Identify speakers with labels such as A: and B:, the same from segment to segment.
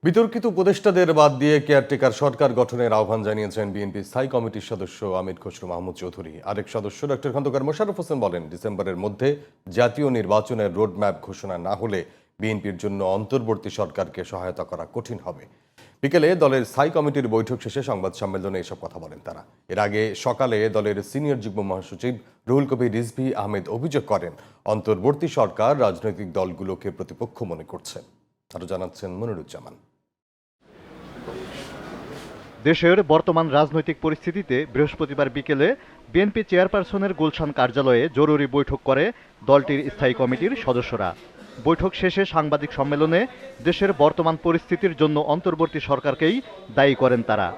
A: বিতর্কিত উপদেষ্টাদের বাদ দিয়ে কেয়ারটেকার সরকার গঠনের আহ্বান জানিয়েছেন বিএনপি স্থায়ী কমিটির সদস্য আমির খসরু মাহমুদ চৌধুরী। আরেক সদস্য ডক্টর খন্দকার মোশাররফ হোসেন বলেন, ডিসেম্বরের মধ্যে জাতীয় নির্বাচনের রোডম্যাপ ঘোষণা না হলে বিএনপির জন্য অন্তর্বর্তী সরকারকে সহায়তা করা কঠিন হবে। বিকেলে দলের স্থায়ী কমিটির বৈঠক শেষে সংবাদ সম্মেলনে এসব কথা বলেন তারা। এর আগে সকালে দলের সিনিয়র যুগ্ম মহাসচিব রুহুল কবির রিজভী আহমেদ অভিযোগ করেন, অন্তর্বর্তী সরকার রাজনৈতিক দলগুলোকে প্রতিপক্ষ মনে করছে। আরও জানাচ্ছেন মনিরুজ্জামান।
B: দেশের বর্তমান রাজনৈতিক পরিস্থিতিতে বৃহস্পতিবার বিকেলে বিএনপি চেয়ারপারসনের গুলশান কার্যালয়ে জরুরি বৈঠক করে দলটির স্থায়ী কমিটির সদস্যরা। বৈঠক শেষে সাংবাদিক সম্মেলনে দেশের বর্তমান পরিস্থিতির জন্য অন্তর্বর্তী সরকারকেই দায়ী করেন তারা।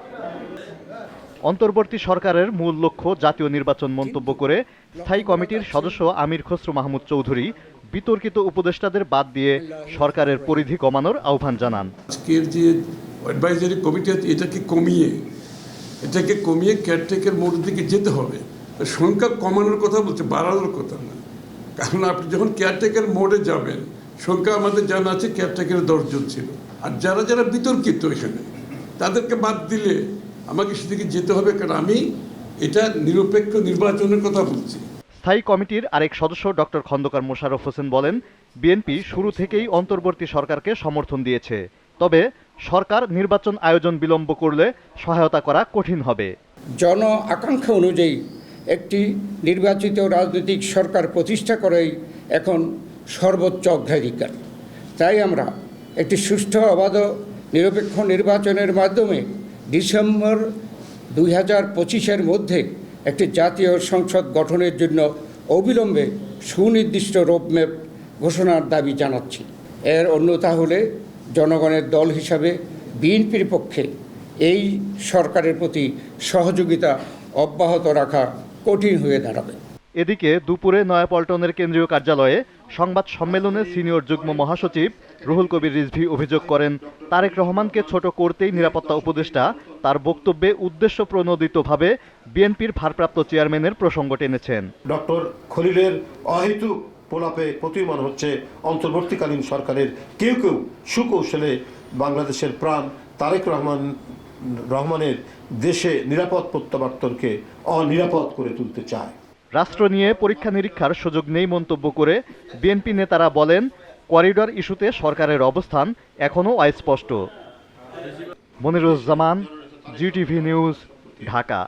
B: অন্তর্বর্তী সরকারের মূল লক্ষ্য জাতীয় নির্বাচন মন্তব্য করে স্থায়ী কমিটির সদস্য আমির খসরু মাহমুদ চৌধুরী বিতর্কিত উপদেষ্টাদের বাদ দিয়ে সরকারের পরিধি কমানোর আহ্বান জানান।
C: আজকের যে অ্যাডভাইজারি কমিটি আছে এটাকে কমিয়ে কেয়ারটেকার মোডের দিকে যেতে হবে। সংখ্যা কমানোর কথা বলছে, বাড়ানোর কথা না। কারণ আপনি যখন কেয়ারটেকার মোডে যাবেন, সংখ্যা আমাদের জানা আছে কেয়ারটেকারের 10 জন ছিল, আর যারা যারা বিতর্কিত এখানে তাদেরকে বাদ দিলে আমাকে সেদিকে যেতে হবে, কারণ আমি এটা নিরপেক্ষ নির্বাচনের কথা বলছি।
B: স্থায়ী কমিটির আরেক সদস্য ডক্টর খন্দকার মোশাররফ হোসেন বলেন, বিএনপি শুরু থেকেই অন্তর্বর্তী সরকারকে সমর্থন দিয়েছে, তবে সরকার নির্বাচন আয়োজন বিলম্ব করলে সহায়তা করা কঠিন হবে।
D: জন আকাঙ্ক্ষা অনুযায়ী একটি নির্বাচিত রাজনৈতিক সরকার প্রতিষ্ঠা করাই এখন সর্বোচ্চ অগ্রাধিকার। তাই আমরা একটি সুষ্ঠু অবাধ নিরপেক্ষ নির্বাচনের মাধ্যমে ডিসেম্বর 2025-এর মধ্যে একটি জাতীয় সংসদ গঠনের জন্য অবিলম্বে সুনির্দিষ্ট রোডম্যাপ ঘোষণার দাবি জানাচ্ছি। এর অন্যথা হলে জনগণের দল হিসাবে বিএনপির পক্ষে এই সরকারের প্রতি সহযোগিতা অব্যাহত রাখা কঠিন হয়ে দাঁড়াবে।
B: এদিকে দুপুরে নয়াপল্টনের কেন্দ্রীয় কার্যালয়ে সংবাদ সম্মেলনে সিনিয়র যুগ্ম মহাসচিব রুহুল কবির রিজভী অভিযোগ করেন, তারেক রহমানকে ছোট করতেই নিরাপত্তা উপদেষ্টা তার বক্তব্যে উদ্দেশ্য প্রণোদিতভাবে বিএনপির ভারপ্রাপ্ত চেয়ারম্যানের প্রসঙ্গ টেনেছেন।
E: ডক্টর খলিলের অহেতুক প্রলাপে প্রতীয়মান হচ্ছে অন্তর্বর্তীকালীন সরকারের কেউ কেউ সুকৌশলে বাংলাদেশের প্রাণ তারেক রহমানের দেশে নিরাপদ প্রত্যাবর্তনকে অনিরাপদ করে তুলতে চায়।
B: রাষ্ট্র নিয়ে পরীক্ষা নিরীক্ষার সুযোগ নেই মন্তব্য করে বিএনপি নেতারা বলেন, করিডর ইস্যুতে সরকারের অবস্থান এখনও অস্পষ্ট। Moniruzzaman, GTV news, Dhaka.